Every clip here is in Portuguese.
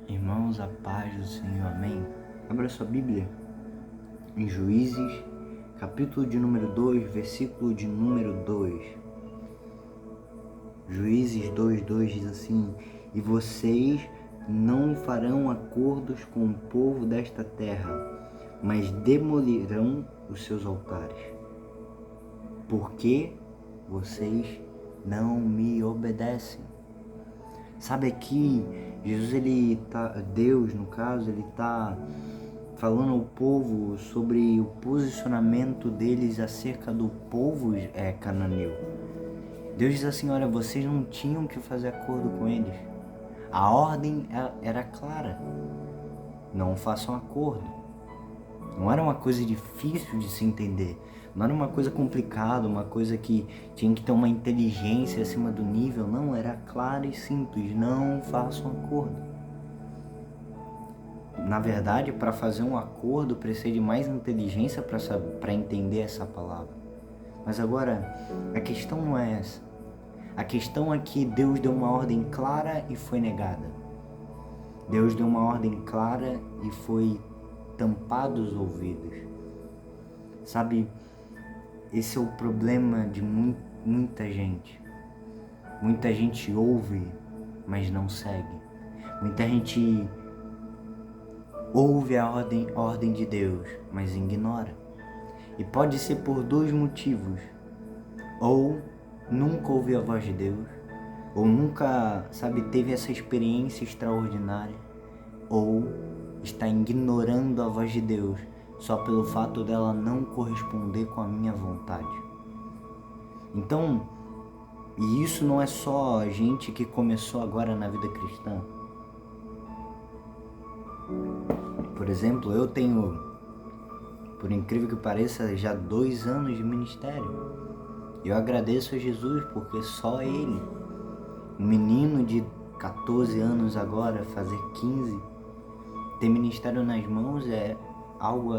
Irmãos, a paz do Senhor, amém? Abra sua Bíblia em Juízes, capítulo de número 2, versículo de número 2. Juízes 2:2 diz assim: E vocês não farão acordos com o povo desta terra, mas demolirão os seus altares, porque vocês não me obedecem. Sabe aqui, Deus no caso, ele tá falando ao povo sobre o posicionamento deles acerca do povo cananeu. Deus diz assim: olha, vocês não tinham que fazer acordo com eles. A ordem era clara: não façam acordo. Não era uma coisa difícil de se entender, não era uma coisa complicada, uma coisa que tinha que ter uma inteligência acima do nível. Não, era claro e simples: não façam acordo. Na verdade, para fazer um acordo precisa de mais inteligência para entender essa palavra. Mas agora, a questão não é essa. A questão é que Deus deu uma ordem clara e foi negada. Deus deu uma ordem clara e foi tampado os ouvidos. Sabe, esse é o problema de muita gente. Muita gente ouve, mas não segue. Muita gente ouve a ordem de Deus, mas ignora. E pode ser por dois motivos: ou nunca ouviu a voz de Deus, ou nunca, teve essa experiência extraordinária, ou está ignorando a voz de Deus só pelo fato dela não corresponder com a minha vontade. Então, e isso não é só a gente que começou agora na vida cristã. Por exemplo, eu tenho, por incrível que pareça, já 2 anos de ministério. Eu agradeço a Jesus porque só Ele, um menino de 14 anos agora, fazer 15, ter ministério nas mãos é algo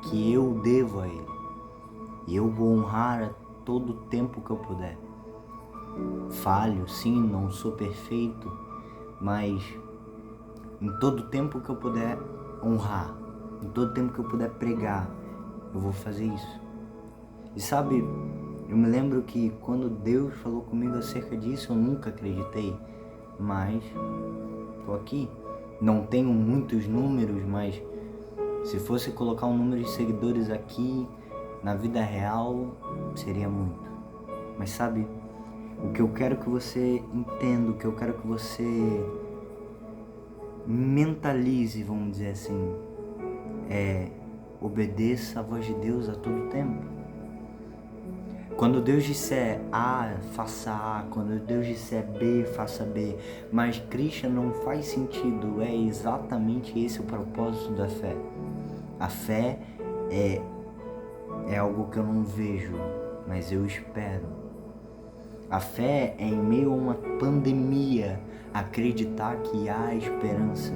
que eu devo a Ele. E eu vou honrar a todo tempo que eu puder. Falho, sim, não sou perfeito, mas em todo tempo que eu puder honrar, em todo tempo que eu puder pregar, eu vou fazer isso. E sabe, eu me lembro que quando Deus falou comigo acerca disso, eu nunca acreditei, mas estou aqui. Não tenho muitos números, mas se fosse colocar um número de seguidores aqui, na vida real, seria muito. Mas sabe, o que eu quero que você entenda, o que eu quero que você mentalize, vamos dizer assim, obedeça a voz de Deus a todo tempo. Quando Deus disser A, faça A. Quando Deus disser B, faça B. Mas, Christian, não faz sentido. É exatamente esse o propósito da fé. A fé é algo que eu não vejo, mas eu espero. A fé é, em meio a uma pandemia, acreditar que há esperança.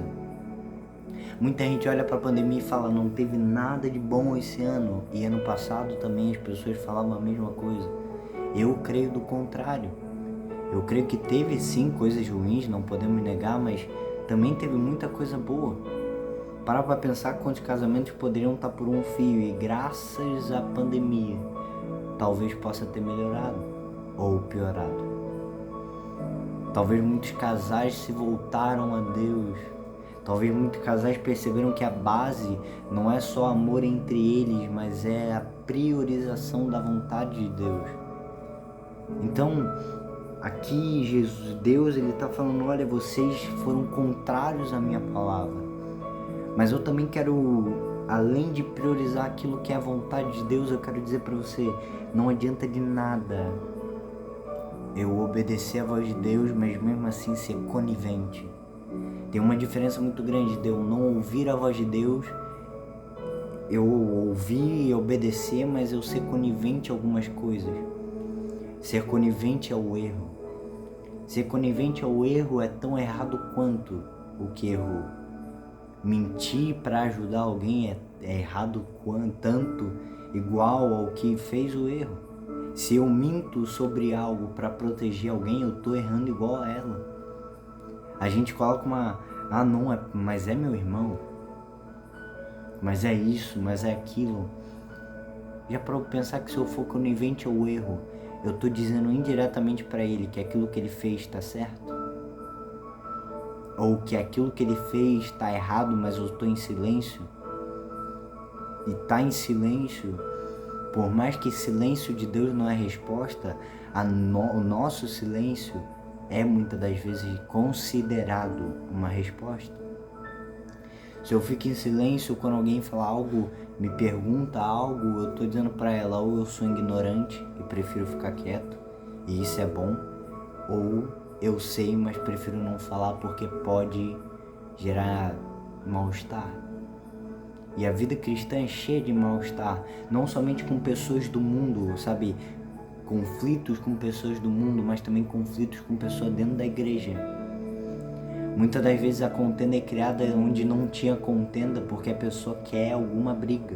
Muita gente olha para a pandemia e fala: não teve nada de bom esse ano. E ano passado também as pessoas falavam a mesma coisa. Eu creio do contrário. Eu creio que teve sim coisas ruins, não podemos negar, mas também teve muita coisa boa. Para pensar quantos casamentos poderiam estar por um fio, e graças à pandemia talvez possa ter melhorado ou piorado. Talvez muitos casais se voltaram a Deus. Talvez muitos casais perceberam que a base não é só amor entre eles, mas é a priorização da vontade de Deus. Então, aqui Deus ele está falando: olha, vocês foram contrários à minha palavra. Mas eu também quero, além de priorizar aquilo que é a vontade de Deus, eu quero dizer para você: não adianta de nada eu obedecer a voz de Deus, mas mesmo assim ser conivente. Tem uma diferença muito grande de eu não ouvir a voz de Deus, eu ouvir e obedecer, mas eu ser conivente em algumas coisas. Ser conivente ao erro. Ser conivente ao erro é tão errado quanto o que errou. Mentir para ajudar alguém é errado tanto, igual ao que fez o erro. Se eu minto sobre algo para proteger alguém, eu estou errando igual a ela. A gente coloca Ah, não, mas é meu irmão. Mas é isso, mas é aquilo. Já para pensar que se eu for conivente ao erro, eu estou dizendo indiretamente para ele que aquilo que ele fez está certo? Ou que aquilo que ele fez está errado, mas eu estou em silêncio? E tá em silêncio, por mais que silêncio de Deus não é resposta, o nosso silêncio é muitas das vezes considerado uma resposta. Se eu fico em silêncio quando alguém fala algo, me pergunta algo, eu estou dizendo para ela, ou eu sou ignorante e prefiro ficar quieto, e isso é bom, ou eu sei, mas prefiro não falar porque pode gerar mal-estar. E a vida cristã é cheia de mal-estar, não somente com pessoas do mundo, sabe? Conflitos com pessoas do mundo, mas também conflitos com pessoas dentro da igreja. Muitas das vezes a contenda é criada onde não tinha contenda porque a pessoa quer alguma briga.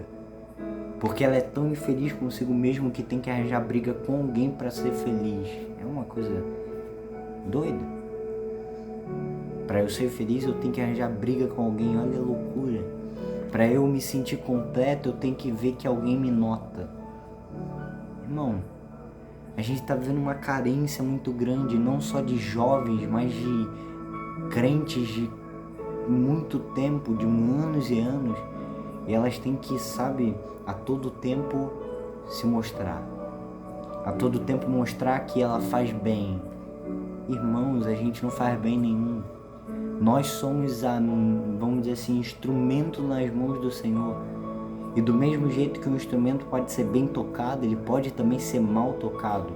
Porque ela é tão infeliz consigo mesmo que tem que arranjar briga com alguém para ser feliz. É uma coisa doida. Para eu ser feliz eu tenho que arranjar briga com alguém, olha a loucura. Para eu me sentir completo eu tenho que ver que alguém me nota. Irmão, a gente está vivendo uma carência muito grande, não só de jovens, mas de crentes de muito tempo, de anos e anos, e elas têm que, sabe, a todo tempo se mostrar, a todo tempo mostrar que ela faz bem. Irmãos, a gente não faz bem nenhum. Nós somos, vamos dizer assim, instrumento nas mãos do Senhor. E do mesmo jeito que um instrumento pode ser bem tocado, ele pode também ser mal tocado.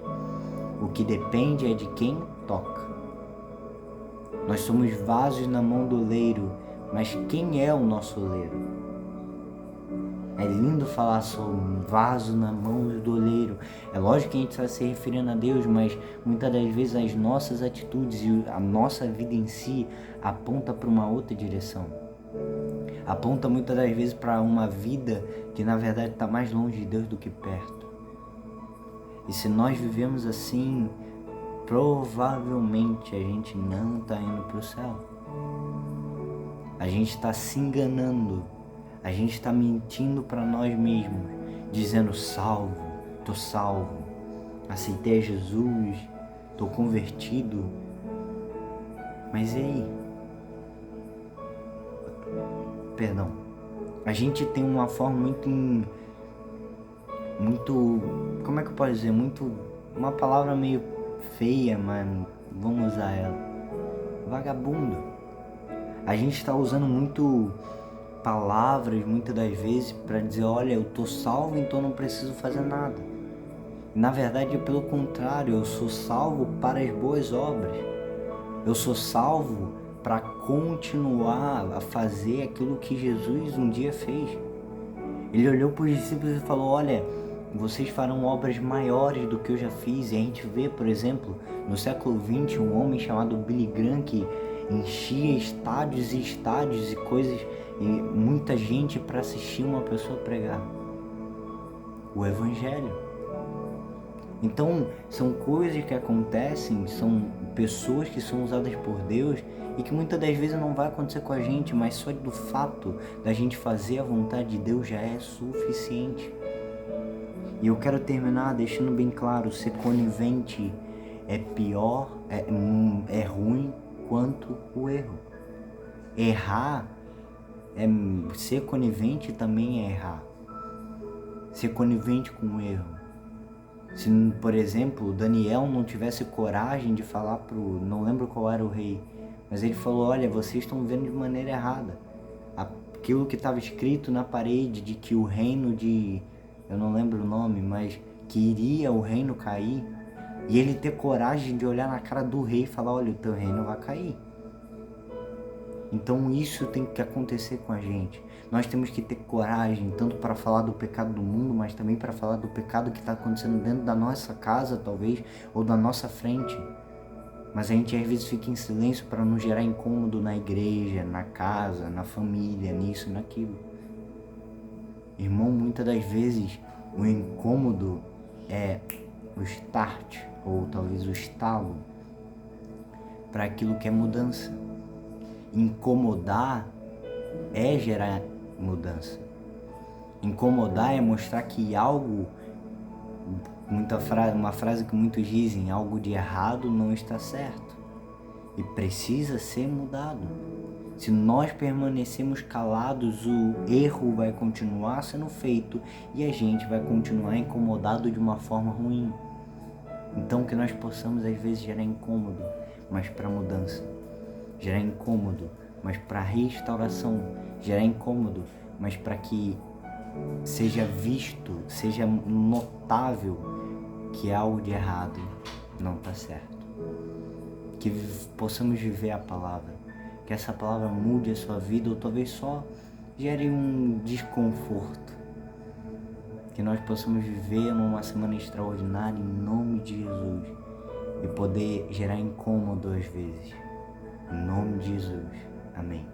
O que depende é de quem toca. Nós somos vasos na mão do oleiro, mas quem é o nosso oleiro? É lindo falar sobre um vaso na mão do oleiro. É lógico que a gente está se referindo a Deus, mas muitas das vezes as nossas atitudes e a nossa vida em si aponta para uma outra direção. Aponta muitas das vezes para uma vida que na verdade está mais longe de Deus do que perto. E se nós vivemos assim, provavelmente a gente não está indo para o céu. A gente está se enganando, a gente está mentindo para nós mesmos, dizendo salvo, tô salvo, aceitei Jesus, tô convertido. Mas e aí? Perdão. A gente tem uma forma muito, como é que eu posso dizer, uma palavra meio feia, mas vamos usar ela. Vagabundo. A gente está usando muito palavras, muitas das vezes, para dizer, olha, eu tô salvo, então não preciso fazer nada. Na verdade, pelo contrário, eu sou salvo para as boas obras. Eu sou salvo para continuar a fazer aquilo que Jesus um dia fez. Ele olhou para os discípulos e falou, olha, vocês farão obras maiores do que eu já fiz. E a gente vê, por exemplo, no século XX, um homem chamado Billy Graham que enchia estádios e estádios e coisas, e muita gente para assistir uma pessoa pregar o Evangelho. Então, são coisas que acontecem, são pessoas que são usadas por Deus e que muitas das vezes não vai acontecer com a gente, mas só do fato da gente fazer a vontade de Deus já é suficiente. E eu quero terminar deixando bem claro, ser conivente é pior, é ruim quanto o erro. Errar, ser conivente também é errar. Ser conivente com o erro. Se, por exemplo, Daniel não tivesse coragem de falar não lembro qual era o rei, mas ele falou, olha, vocês estão vendo de maneira errada. Aquilo que estava escrito na parede de que o reino eu não lembro o nome, mas que iria o reino cair, e ele ter coragem de olhar na cara do rei e falar, olha, o teu reino vai cair. Então isso tem que acontecer com a gente. Nós temos que ter coragem, tanto para falar do pecado do mundo, mas também para falar do pecado que está acontecendo dentro da nossa casa, talvez, ou da nossa frente. Mas a gente às vezes fica em silêncio para não gerar incômodo na igreja, na casa, na família, nisso, naquilo. Irmão, muitas das vezes o incômodo é o start, ou talvez o estalo, para aquilo que é mudança. incomodar é gerar mudança. Incomodar é mostrar que algo, uma frase que muitos dizem, algo de errado não está certo e precisa ser mudado. Se nós permanecermos calados, o erro vai continuar sendo feito e a gente vai continuar incomodado de uma forma ruim. Então que nós possamos às vezes gerar incômodo, mas para mudança. Gerar incômodo, mas para restauração. Gerar incômodo, mas para que seja visto, seja notável que algo de errado não está certo. Que possamos viver a palavra. Que essa palavra mude a sua vida ou talvez só gere um desconforto. Que nós possamos viver numa semana extraordinária em nome de Jesus e poder gerar incômodo às vezes. Em nome de Jesus. Amém.